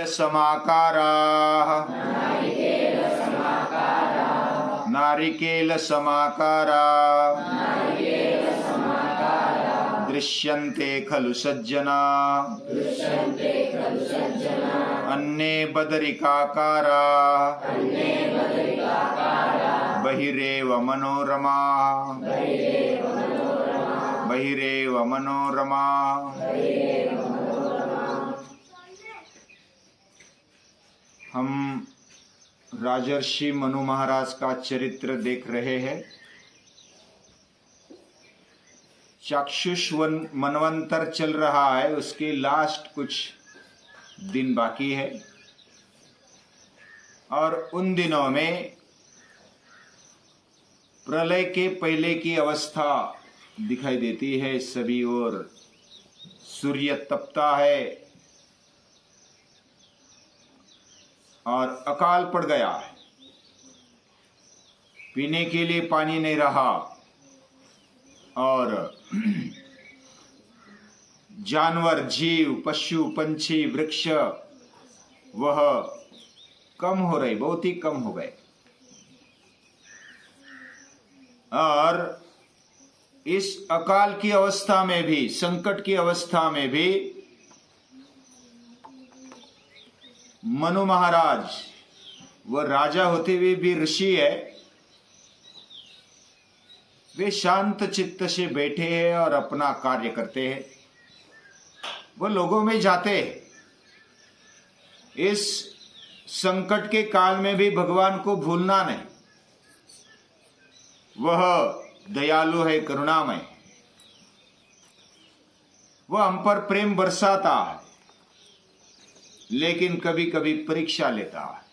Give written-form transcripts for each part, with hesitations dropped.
समाकाराः नारिकेलसमाकाराः दृश्यन्ते खलु सज्जना अन्ये बदरिकाकाराः बहिरेव मनोरमा बहिरेव मनोरमा। हम राजर्षि मनु महाराज का चरित्र देख रहे हैं। चाक्षुष मनवंतर चल रहा है, उसके लास्ट कुछ दिन बाकी है और उन दिनों में प्रलय के पहले की अवस्था दिखाई देती है। सभी ओर सूर्य तपता है और अकाल पड़ गया है। पीने के लिए पानी नहीं रहा और जानवर, जीव, पशु, पंछी, वृक्ष वह कम हो रहे, बहुत ही कम हो गए। और इस अकाल की अवस्था में भी, संकट की अवस्था में भी मनु महाराज, वह राजा होते हुए भी ऋषि है, वे शांत चित्त से बैठे हैं और अपना कार्य करते हैं। वो लोगों में जाते हैं। इस संकट के काल में भी भगवान को भूलना नहीं। वह दयालु है, करुणामय। वह हम पर प्रेम बरसाता है, लेकिन कभी कभी परीक्षा लेता है।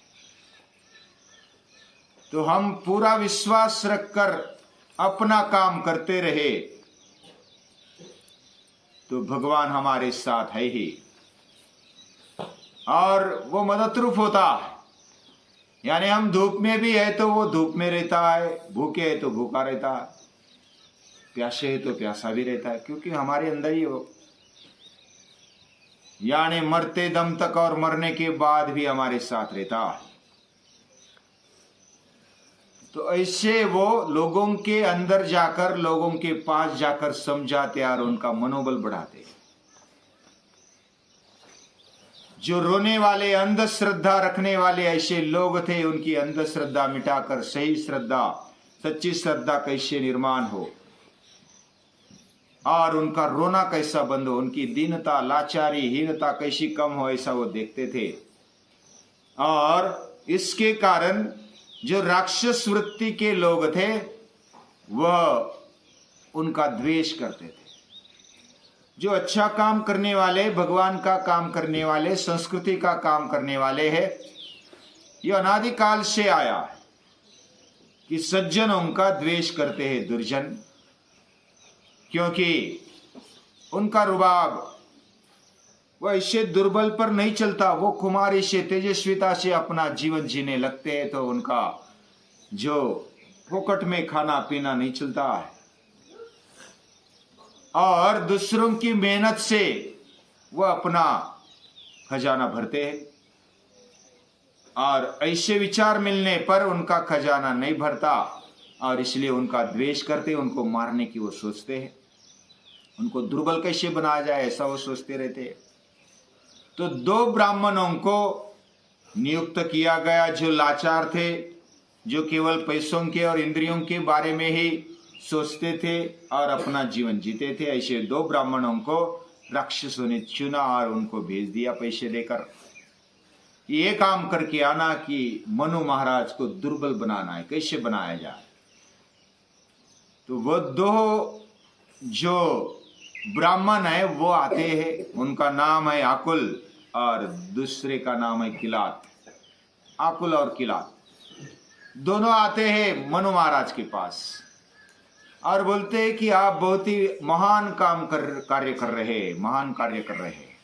तो हम पूरा विश्वास रखकर अपना काम करते रहे तो भगवान हमारे साथ है ही, और वो मददरूप होता है। यानी हम धूप में भी है तो वो धूप में रहता है, भूखे है तो भूखा रहता है, प्यासे है तो प्यासा भी रहता है, क्योंकि हमारे अंदर ही वो, यानी मरते दम तक और मरने के बाद भी हमारे साथ रहता है। तो ऐसे वो लोगों के अंदर जाकर, लोगों के पास जाकर समझाते और उनका मनोबल बढ़ाते। जो रोने वाले, अंधश्रद्धा रखने वाले ऐसे लोग थे, उनकी अंधश्रद्धा मिटाकर सही श्रद्धा, सच्ची श्रद्धा कैसे निर्माण हो और उनका रोना कैसा बंद हो, उनकी दीनता, लाचारी, हीनता कैसी कम हो, ऐसा वो देखते थे। और इसके कारण जो राक्षस वृत्ति के लोग थे वह उनका द्वेष करते थे। जो अच्छा काम करने वाले, भगवान का काम करने वाले, संस्कृति का काम करने वाले हैं, यह अनादिकाल से आया है कि सज्जन उनका द्वेष करते हैं, दुर्जन, क्योंकि उनका रुबाब वह इससे दुर्बल पर नहीं चलता। वो कुमारी से, तेजस्विता से अपना जीवन जीने लगते हैं तो उनका जो फोकट में खाना पीना नहीं चलता है, और दूसरों की मेहनत से वह अपना खजाना भरते हैं। और ऐसे विचार मिलने पर उनका खजाना नहीं भरता और इसलिए उनका द्वेष करते, उनको मारने की वो सोचते हैं, उनको दुर्बल कैसे बनाया जाए ऐसा वो सोचते रहते हैं। तो 2 ब्राह्मणों को नियुक्त किया गया जो लाचार थे, जो केवल पैसों के और इंद्रियों के बारे में ही सोचते थे और अपना जीवन जीते थे। ऐसे 2 ब्राह्मणों को राक्षसों ने चुना और उनको भेज दिया पैसे देकर, ये काम करके आना कि मनु महाराज को दुर्बल बनाना है, कैसे बनाया जाए। तो वो 2 जो ब्राह्मण है वो आते हैं, उनका नाम है आकुल और दूसरे का नाम है किलात। आकुल और किलात दोनों आते हैं मनु महाराज के पास और बोलते हैं कि आप बहुत ही महान कार्य कर रहे हैं, महान कार्य कर रहे हैं।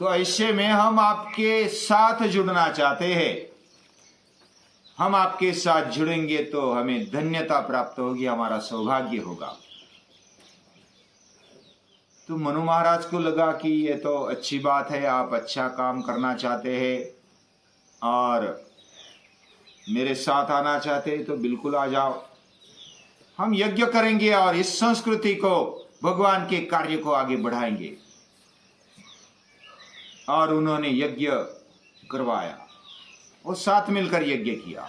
तो ऐसे में हम आपके साथ जुड़ना चाहते हैं। हम आपके साथ जुड़ेंगे तो हमें धन्यता प्राप्त होगी, हमारा सौभाग्य होगा। तो तो मनु महाराज को लगा कि ये तो अच्छी बात है, आप अच्छा काम करना चाहते हैं और मेरे साथ आना चाहते हैं तो बिल्कुल आ जाओ, हम यज्ञ करेंगे और इस संस्कृति को, भगवान के कार्य को आगे बढ़ाएंगे। और उन्होंने यज्ञ करवाया और साथ मिलकर यज्ञ किया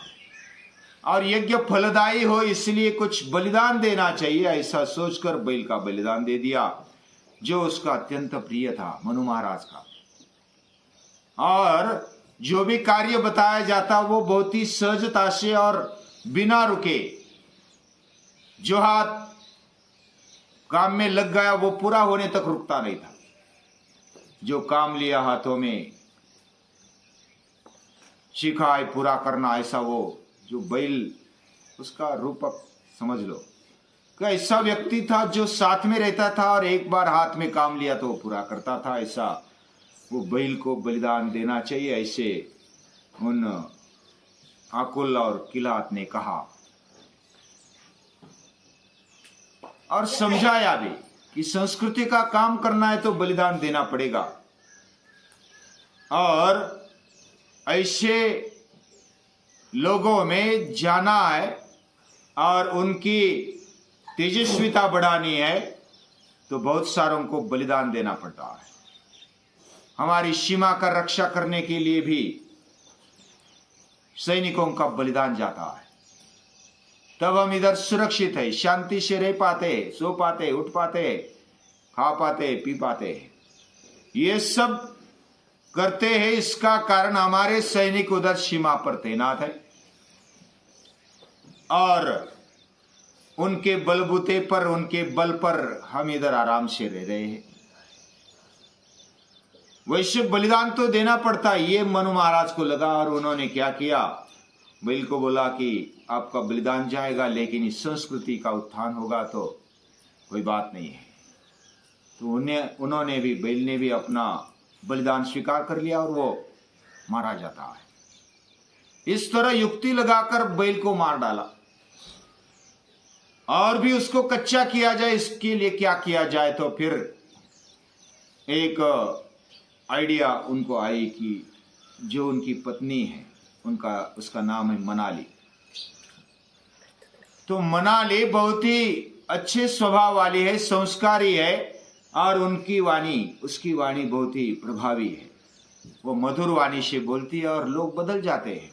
और यज्ञ फलदायी हो इसलिए कुछ बलिदान देना चाहिए, ऐसा सोचकर बैल का बलिदान दे दिया जो उसका अत्यंत प्रिय था मनु महाराज का। और जो भी कार्य बताया जाता वो बहुत ही सहजता से और बिना रुके, जो हाथ काम में लग गया वो पूरा होने तक रुकता नहीं था। जो काम लिया हाथों में सीखा है पूरा करना, ऐसा वो जो बैल उसका रूपक समझ लो कि ऐसा व्यक्ति था जो साथ में रहता था और एक बार हाथ में काम लिया तो वो पूरा करता था। ऐसा वो बैल को बलिदान देना चाहिए, ऐसे उन आकुल और किलात ने कहा और समझाया भी कि संस्कृति का काम करना है तो बलिदान देना पड़ेगा। और ऐसे लोगों में जाना है और उनकी तेजस्विता बढ़ानी है तो बहुत सारों को बलिदान देना पड़ता है। हमारी सीमा का रक्षा करने के लिए भी सैनिकों का बलिदान जाता है, तब हम इधर सुरक्षित है, शांति से रह पाते, सो पाते, उठ पाते, खा पाते, पी पाते। ये सब करते हैं, इसका कारण हमारे सैनिक उधर सीमा पर तैनात है और उनके बलबूते पर, उनके बल पर हम इधर आराम से रह रहे हैं। वैसे बलिदान तो देना पड़ता है, ये मनु महाराज को लगा। और उन्होंने क्या किया, बैल को बोला कि आपका बलिदान जाएगा लेकिन इस संस्कृति का उत्थान होगा तो कोई बात नहीं है। तो उन्होंने भी, बैल ने भी अपना बलिदान स्वीकार कर लिया और वो मारा जाता है। इस तरह युक्ति लगाकर बैल को मार डाला और भी उसको कच्चा किया जाए, इसके लिए क्या किया जाए। तो फिर एक आइडिया उनको आई कि जो उनकी पत्नी है उसका नाम है मनाली। तो मनाली बहुत ही अच्छे स्वभाव वाली है, संस्कारी है और उसकी वाणी बहुत ही प्रभावी है। वो मधुर वाणी से बोलती है और लोग बदल जाते हैं।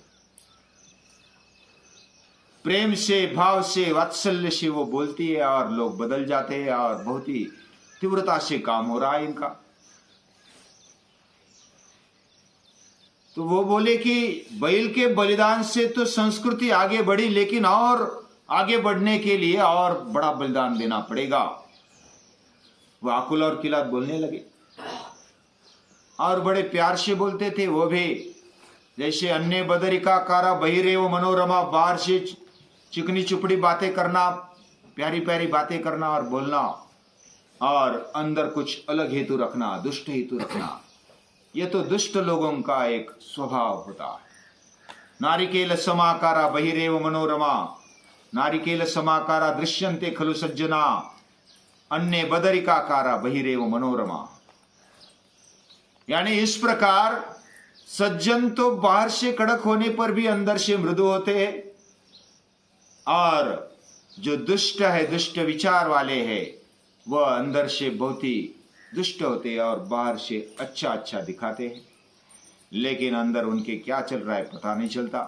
प्रेम से, भाव से, वात्सल्य से वो बोलती है और लोग बदल जाते हैं और बहुत ही तीव्रता से काम हो रहा है इनका। तो वो बोले कि बैल के बलिदान से तो संस्कृति आगे बढ़ी, लेकिन और आगे बढ़ने के लिए और बड़ा बलिदान देना पड़ेगा। वो आकुल और किलात बोलने लगे और बड़े प्यार से बोलते थे वो भी, जैसे अन्य बदरिका कारा बहिरेव मनोरमा, बाहर से चिकनी चुपड़ी बातें करना, प्यारी प्यारी बातें करना और बोलना, और अंदर कुछ अलग हेतु रखना, दुष्ट हेतु रखना। ये तो दुष्ट लोगों का एक स्वभाव होता है। नारिकेल समाकारा बहिरेव मनोरमा, नारिकेल समाकारा दृश्यन्ते खलु सज्जना, अन्य बदरिकाकारा बहिरेव मनोरमा। यानी इस प्रकार सज्जन तो बाहर से कड़क होने पर भी अंदर से मृदु होते हैं, और जो दुष्ट है, दुष्ट विचार वाले हैं, वह अंदर से बहुत ही दुष्ट होते हैं और बाहर से अच्छा अच्छा दिखाते हैं, लेकिन अंदर उनके क्या चल रहा है पता नहीं चलता।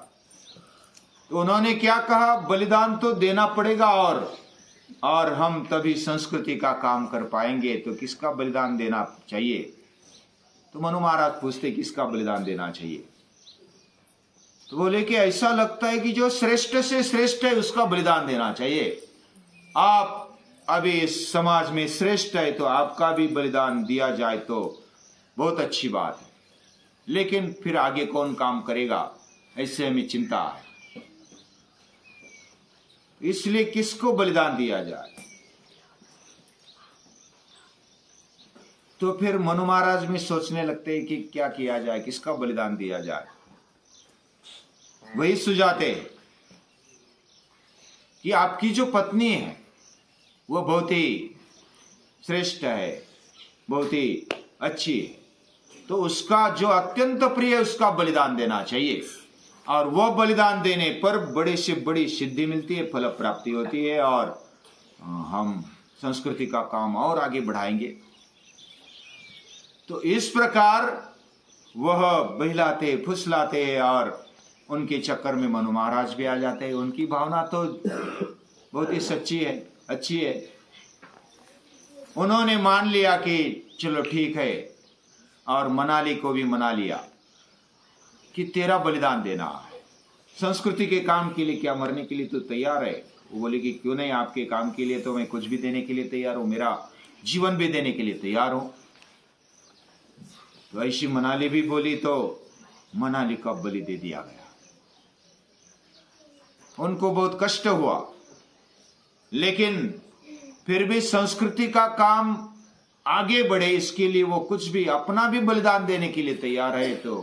तो उन्होंने क्या कहा, बलिदान तो देना पड़ेगा और हम तभी संस्कृति का काम कर पाएंगे। तो किसका बलिदान देना चाहिए? तो मनु महाराज पूछते किसका बलिदान देना चाहिए? तो बोले कि ऐसा लगता है कि जो श्रेष्ठ से श्रेष्ठ है उसका बलिदान देना चाहिए। आप अभी इस समाज में श्रेष्ठ है तो आपका भी बलिदान दिया जाए तो बहुत अच्छी बात है, लेकिन फिर आगे कौन काम करेगा, ऐसे हमें चिंता है। इसलिए किसको बलिदान दिया जाए? तो फिर मनु महाराज में सोचने लगते हैं कि क्या किया जाए, किसका बलिदान दिया जाए। वही सुझाते हैं कि आपकी जो पत्नी है वो बहुत ही श्रेष्ठ है, बहुत ही अच्छी है, तो उसका जो अत्यंत प्रिय है उसका बलिदान देना चाहिए। और वो बलिदान देने पर बड़ी से बड़ी सिद्धि मिलती है, फल प्राप्ति होती है, और हम संस्कृति का काम और आगे बढ़ाएंगे। तो इस प्रकार वह बहलाते फुसलाते और उनके चक्कर में मनु महाराज भी आ जाते हैं। उनकी भावना तो बहुत ही सच्ची है, अच्छी है। उन्होंने मान लिया कि चलो ठीक है, और मनाली को भी मना लिया कि तेरा बलिदान देना है, संस्कृति के काम के लिए क्या मरने के लिए तो तैयार है। वो बोले कि क्यों नहीं, आपके काम के लिए तो मैं कुछ भी देने के लिए तैयार हूं, मेरा जीवन भी देने के लिए तैयार हूं। तो ऐसी मनाली भी बोली, तो मनाली का बलि दे दिया गया। उनको बहुत कष्ट हुआ, लेकिन फिर भी संस्कृति का काम आगे बढ़े इसके लिए वो कुछ भी, अपना भी बलिदान देने के लिए तैयार है। तो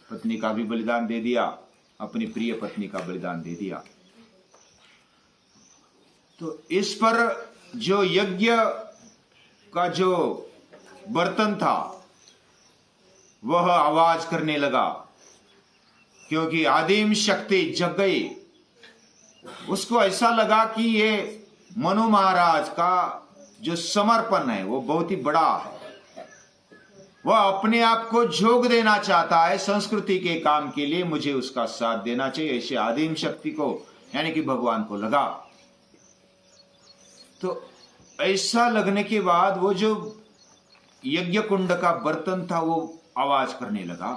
पत्नी का भी बलिदान दे दिया, अपनी प्रिय पत्नी का बलिदान दे दिया। तो इस पर जो यज्ञ का जो बर्तन था वह आवाज करने लगा, क्योंकि आदिम शक्ति जग गई। उसको ऐसा लगा कि ये मनु महाराज का जो समर्पण है वो बहुत ही बड़ा है। वह अपने आप को झोंक देना चाहता है संस्कृति के काम के लिए, मुझे उसका साथ देना चाहिए। ऐसे आदिम शक्ति को यानी कि भगवान को लगा। तो ऐसा लगने के बाद वो जो यज्ञ कुंड का बर्तन था वो आवाज करने लगा।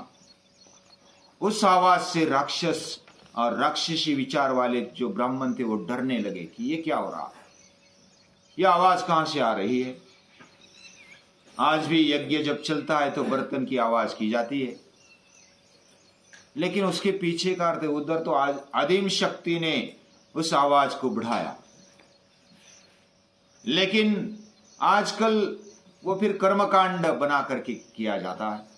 उस आवाज से राक्षस और राक्षसी विचार वाले जो ब्राह्मण थे वो डरने लगे कि ये क्या हो रहा है, यह आवाज कहां से आ रही है। आज भी यज्ञ जब चलता है तो बर्तन की आवाज की जाती है, लेकिन उसके पीछे का अर्थ उधर तो आदिम शक्ति ने उस आवाज को बढ़ाया। लेकिन आजकल वो फिर कर्मकांड बना करके किया जाता है।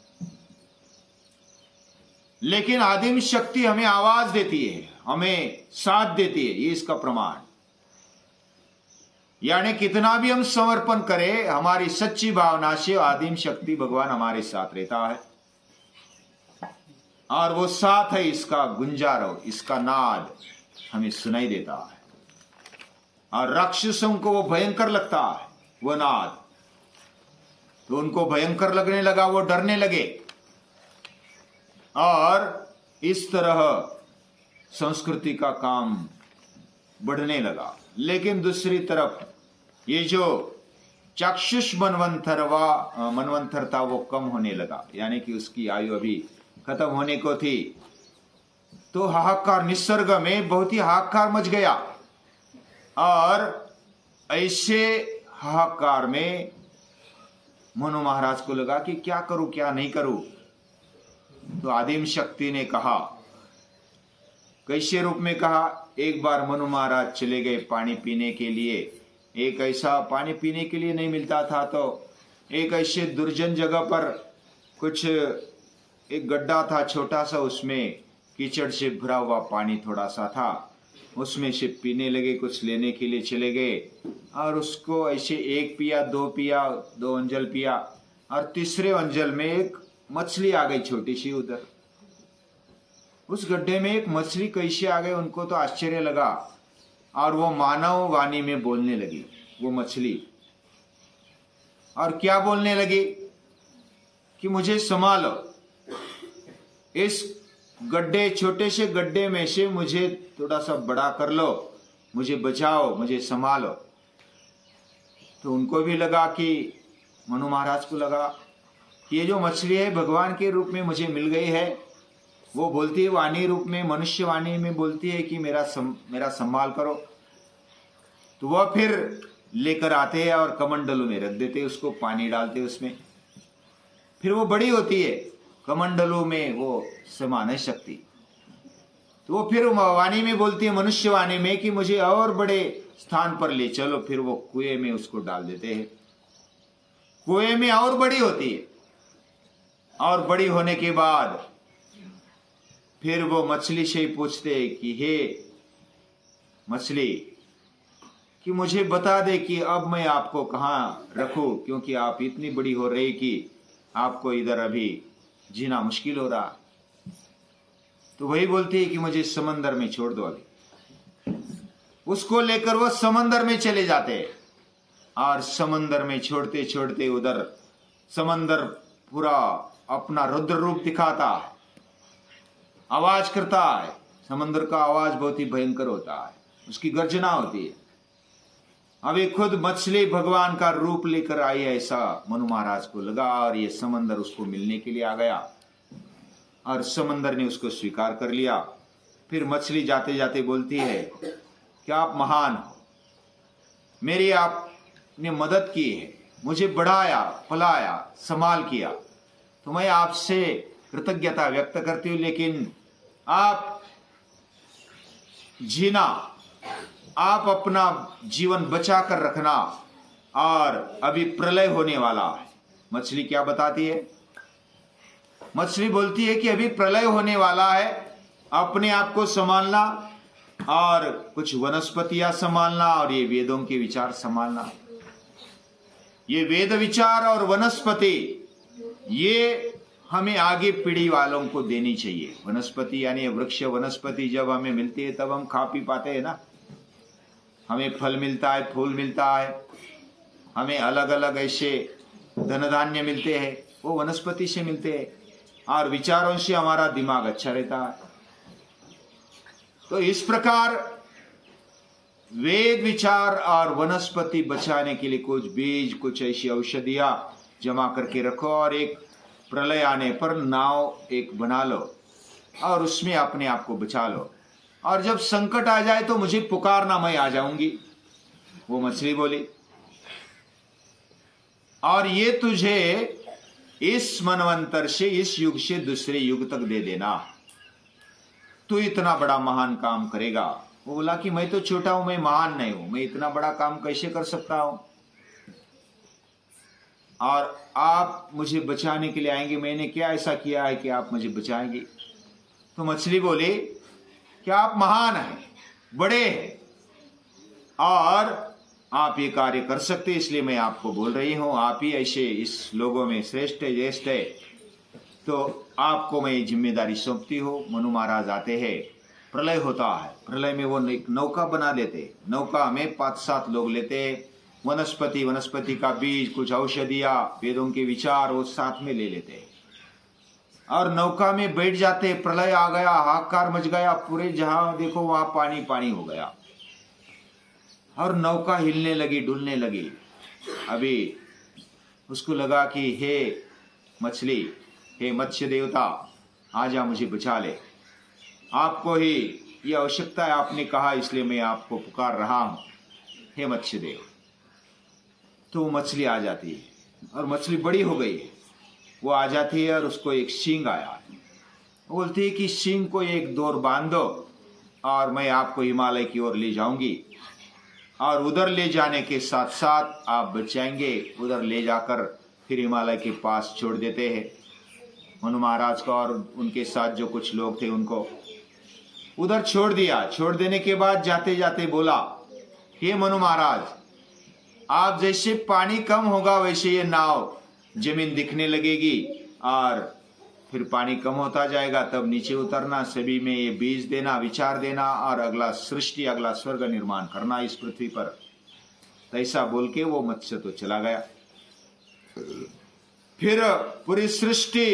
लेकिन आदिम शक्ति हमें आवाज देती है, हमें साथ देती है, ये इसका प्रमाण। यानी कितना भी हम समर्पण करें, हमारी सच्ची भावना से आदिम शक्ति भगवान हमारे साथ रहता है। और वो साथ है, इसका गुंजारव, इसका नाद हमें सुनाई देता है। और राक्षसों को वो भयंकर लगता है वो नाद, तो उनको भयंकर लगने लगा, वो डरने लगे। और इस तरह संस्कृति का काम बढ़ने लगा। लेकिन दूसरी तरफ ये जो चाक्षुष मनवंतर था वो कम होने लगा, यानी कि उसकी आयु अभी खत्म होने को थी। तो हाहाकार, निसर्ग में बहुत ही हाहाकार मच गया। और ऐसे हाहाकार में मनु महाराज को लगा कि क्या करूं क्या नहीं करूं। तो आदिम शक्ति ने कहा, कैसे रूप में कहा, एक बार मनु महाराज चले गए पानी पीने के लिए। एक ऐसा पानी पीने के लिए नहीं मिलता था, तो एक ऐसे दुर्जन जगह पर कुछ एक गड्ढा था छोटा सा, उसमें कीचड़ से भरा हुआ पानी थोड़ा सा था, उसमें से पीने लगे। कुछ लेने के लिए चले गए और उसको ऐसे एक पिया, दो अंजल पिया, और तीसरे अंजल में एक मछली आ गई छोटी सी। उधर उस गड्ढे में एक मछली कैसे आ गई, उनको तो आश्चर्य लगा। और वो मानव वाणी में बोलने लगी वो मछली। और क्या बोलने लगी कि मुझे संभालो, इस गड्ढे, छोटे से गड्ढे में से मुझे थोड़ा सा बड़ा कर लो, मुझे बचाओ, मुझे संभालो। तो उनको भी लगा कि, मनु महाराज को लगा कि ये जो मछली है भगवान के रूप में मुझे मिल गई है। वो बोलती है वाणी रूप में, मनुष्य वाणी में बोलती है कि मेरा संभाल करो। तो वह फिर लेकर आते हैं और कमंडलों में रख देते, उसको पानी डालते उसमें। फिर वो बड़ी होती है, कमंडलों में वो समान है शक्ति। तो वो फिर वाणी में बोलती है, मनुष्य वाणी में, कि मुझे और बड़े स्थान पर ले चलो। फिर वो कुएं में उसको डाल देते हैं। कुएं में और बड़ी होती है, और बड़ी होने के बाद फिर वो मछली से ही पूछते हैं कि हे मछली, कि मुझे बता दे कि अब मैं आपको कहाँ रखूं, क्योंकि आप इतनी बड़ी हो रही कि आपको इधर अभी जीना मुश्किल हो रहा। तो वही बोलती है कि मुझे समंदर में छोड़ दो अभी। उसको लेकर वो समंदर में चले जाते और समंदर में छोड़ते छोड़ते उधर समंदर पूरा अपना रुद्र रूप दिखाता है, आवाज करता है। समंदर का आवाज बहुत ही भयंकर होता है, उसकी गर्जना होती है। अभी खुद मछली भगवान का रूप लेकर आई, ऐसा मनु महाराज को लगा, और ये समंदर उसको मिलने के लिए आ गया और समंदर ने उसको स्वीकार कर लिया। फिर मछली जाते जाते बोलती है कि आप महान हो, मेरी आपने मदद की है, मुझे बढ़ाया, फलाया, संभाल किया, तो मैं आपसे कृतज्ञता व्यक्त करती हूँ। लेकिन आप जीना, आप अपना जीवन बचा कर रखना, और अभी प्रलय होने वाला है। मछली क्या बताती है? मछली बोलती है कि अभी प्रलय होने वाला है, अपने आप को संभालना और कुछ वनस्पतियां संभालना और ये वेदों के विचार संभालना। ये वेद विचार और वनस्पति ये हमें आगे पीढ़ी वालों को देनी चाहिए। वनस्पति यानी वृक्ष वनस्पति जब हमें मिलती है तब हम खा पी पाते हैं ना। हमें फल मिलता है, फूल मिलता है, हमें अलग अलग ऐसे धन धान्य मिलते हैं, वो वनस्पति से मिलते हैं, और विचारों से हमारा दिमाग अच्छा रहता है। तो इस प्रकार वेद विचार और वनस्पति बचाने के लिए कुछ बीज, कुछ ऐसी औषधियां जमा करके रखो, और एक प्रलय आने पर नाव एक बना लो और उसमें अपने आप को बचा लो, और जब संकट आ जाए तो मुझे पुकारना, मैं आ जाऊंगी। वो मछली बोली, और ये तुझे इस मनवंतर से, इस युग से दूसरे युग तक दे देना, तू इतना बड़ा महान काम करेगा। वो बोला कि मैं तो छोटा हूं, मैं महान नहीं हूं, मैं इतना बड़ा काम कैसे कर सकता हूं, और आप मुझे बचाने के लिए आएंगे, मैंने क्या ऐसा किया है कि आप मुझे बचाएंगे? तो मछली बोली कि आप महान हैं, बड़े हैं, और आप ये कार्य कर सकते, इसलिए मैं आपको बोल रही हूं, आप ही ऐसे इस लोगों में श्रेष्ठ है, ज्येष्ठ है, तो आपको मैं जिम्मेदारी सौंपती हूँ। मनु महाराज आते हैं, प्रलय होता है, प्रलय में वो नौका बना देते, नौका में 5-7 लोग लेते, वनस्पति का बीज, कुछ औषधियां, वेदों के विचार वो साथ में ले लेते और नौका में बैठ जाते। प्रलय आ गया, हाहाकार मच गया, पूरे जहां देखो वहां पानी पानी हो गया, और नौका हिलने लगी, डुलने लगी। अभी उसको लगा कि हे मछली, हे मत्स्य देवता, आजा मुझे बचा ले, आपको ही ये आवश्यकता है, आपने कहा इसलिए मैं आपको पुकार रहा हूं, हे मत्स्य देव। तो वो मछली आ जाती है, और मछली बड़ी हो गई है, वो आ जाती है और उसको एक सींग आया है। वो बोलती है कि सींग को एक डोर बांध दो और मैं आपको हिमालय की ओर ले जाऊंगी, और उधर ले जाने के साथ साथ आप बच जाएंगे। उधर ले जाकर फिर हिमालय के पास छोड़ देते हैं मनु महाराज को, और उनके साथ जो कुछ लोग थे उनको उधर छोड़ दिया। छोड़ देने के बाद जाते जाते बोला, हे मनु महाराज, आप जैसे पानी कम होगा वैसे ये नाव जमीन दिखने लगेगी, और फिर पानी कम होता जाएगा, तब नीचे उतरना, सभी में ये बीज देना, विचार देना, और अगला सृष्टि, अगला स्वर्ग निर्माण करना इस पृथ्वी पर। तो ऐसा बोल के वो मत्स्य तो चला गया। फिर पूरी सृष्टि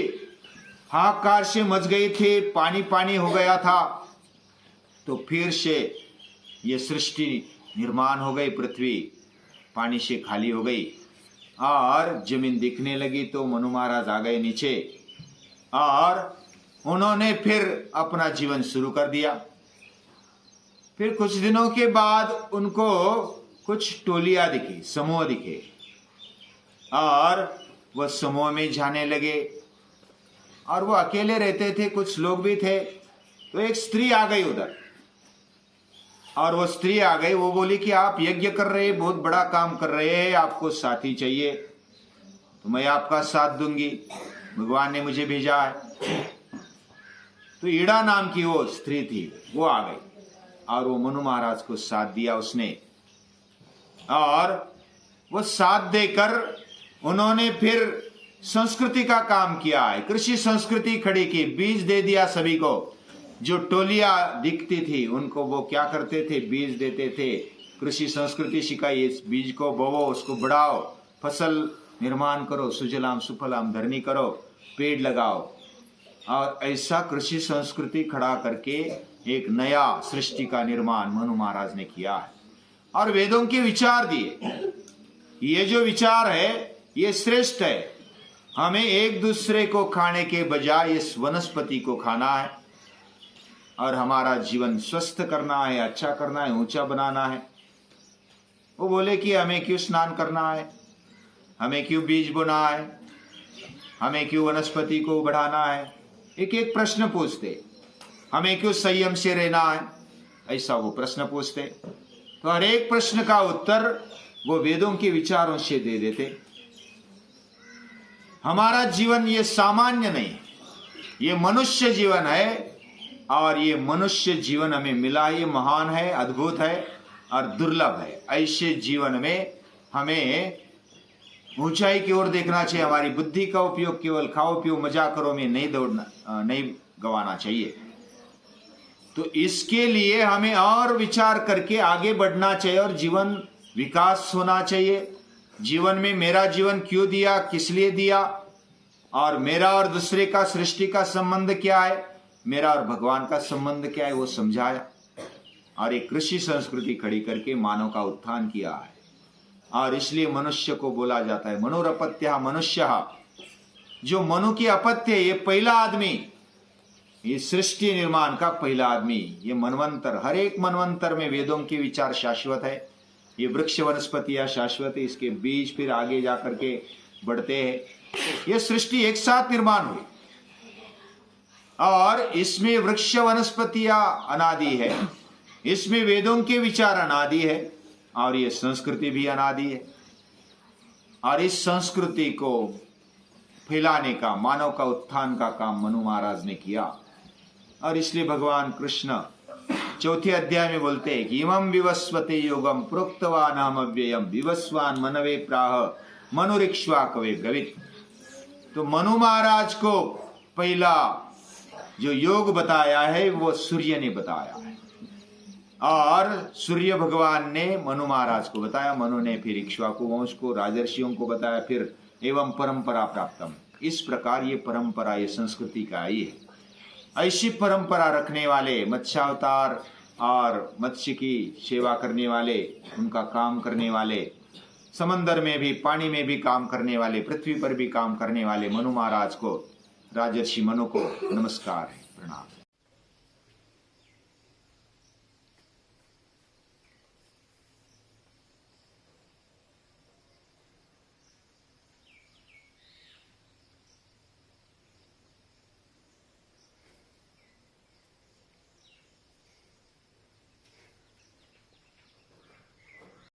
हाहाकार से मच गई थी, पानी पानी हो गया था, तो फिर से ये सृष्टि निर्माण हो गई, पृथ्वी पानी से खाली हो गई और जमीन दिखने लगी। तो मनु महाराज आ गए नीचे, और उन्होंने फिर अपना जीवन शुरू कर दिया। फिर कुछ दिनों के बाद उनको कुछ टोलियां दिखी, समूह दिखे, और वह समूह में जाने लगे, और वो अकेले रहते थे, कुछ लोग भी थे। तो एक स्त्री आ गई उधर, और वो स्त्री आ गई, वो बोली कि आप यज्ञ कर रहे हैं, बहुत बड़ा काम कर रहे हैं, आपको साथी चाहिए, तो मैं आपका साथ दूंगी, भगवान ने मुझे भेजा है। तो ईड़ा नाम की वो स्त्री थी, वो आ गई और वो मनु महाराज को साथ दिया उसने। और वो साथ देकर उन्होंने फिर संस्कृति का काम किया है, कृषि संस्कृति खड़ी की, बीज दे दिया सभी को। जो टोलियां दिखती थी उनको वो क्या करते थे, बीज देते थे, कृषि संस्कृति सिखाई, इस बीज को बोवो, उसको बढ़ाओ, फसल निर्माण करो, सुजलाम सुफलाम धरनी करो, पेड़ लगाओ। और ऐसा कृषि संस्कृति खड़ा करके एक नया सृष्टि का निर्माण मनु महाराज ने किया है और वेदों के विचार दिए। ये जो विचार है ये श्रेष्ठ है। हमें एक दूसरे को खाने के बजाय इस वनस्पति को खाना है और हमारा जीवन स्वस्थ करना है, अच्छा करना है, ऊंचा बनाना है। वो बोले कि हमें क्यों स्नान करना है, हमें क्यों बीज बोना है, हमें क्यों वनस्पति को बढ़ाना है, एक एक प्रश्न पूछते। हमें क्यों संयम से रहना है, ऐसा वो प्रश्न पूछते। तो हर एक प्रश्न का उत्तर वो वेदों के विचारों से दे देते। हमारा जीवन ये सामान्य नहीं, ये मनुष्य जीवन है और ये मनुष्य जीवन हमें मिला, ये महान है, अद्भुत है और दुर्लभ है। ऐसे जीवन में हमें ऊंचाई की ओर देखना चाहिए। हमारी बुद्धि का उपयोग केवल खाओ पियो मजा करो में नहीं गवाना चाहिए। तो इसके लिए हमें और विचार करके आगे बढ़ना चाहिए और जीवन विकास होना चाहिए। जीवन में मेरा जीवन क्यों दिया, किस लिए दिया, और मेरा और दूसरे का सृष्टि का संबंध क्या है, मेरा और भगवान का संबंध क्या है, वो समझाया। और एक कृषि संस्कृति खड़ी करके मानव का उत्थान किया है। और इसलिए मनुष्य को बोला जाता है मनुरपत्य मनुष्य। जो मनु की अपत्य, ये पहला आदमी, ये सृष्टि निर्माण का पहला आदमी, ये मनवंतर, हर एक मनवंतर में वेदों के विचार शाश्वत है। ये वृक्ष वनस्पतियां शाश्वत है, इसके बीज फिर आगे जाकर के बढ़ते हैं। ये सृष्टि एक साथ निर्माण हुई और इसमें वृक्ष वनस्पतियां अनादि है, इसमें वेदों के विचार अनादि है और ये संस्कृति भी अनादि है। और इस संस्कृति को फैलाने का, मानव का उत्थान का काम मनु महाराज ने किया। और इसलिए भगवान कृष्ण चौथे अध्याय में बोलते हैं कि इमं विवस्वते योगम प्रोक्तवान अहम अव्ययम विवस्वान मनवे प्राह मनुरिक्ष्वाकवे ब्रवीत। तो मनु महाराज को पहला जो योग बताया है वो सूर्य ने बताया है और सूर्य भगवान ने मनु महाराज को बताया। मनु ने फिर इक्ष्वाकु वंश को, राजर्षियों को बताया, फिर एवं परंपरा प्राप्तम। इस प्रकार ये परंपरा, ये संस्कृति का ही है। ऐसी परंपरा रखने वाले मत्स्यावतार और मत्स्य की सेवा करने वाले, उनका काम करने वाले, समंदर में भी, पानी में भी काम करने वाले, पृथ्वी पर भी काम करने वाले मनु महाराज को, राजर्षि मनु को नमस्कार है, प्रणाम।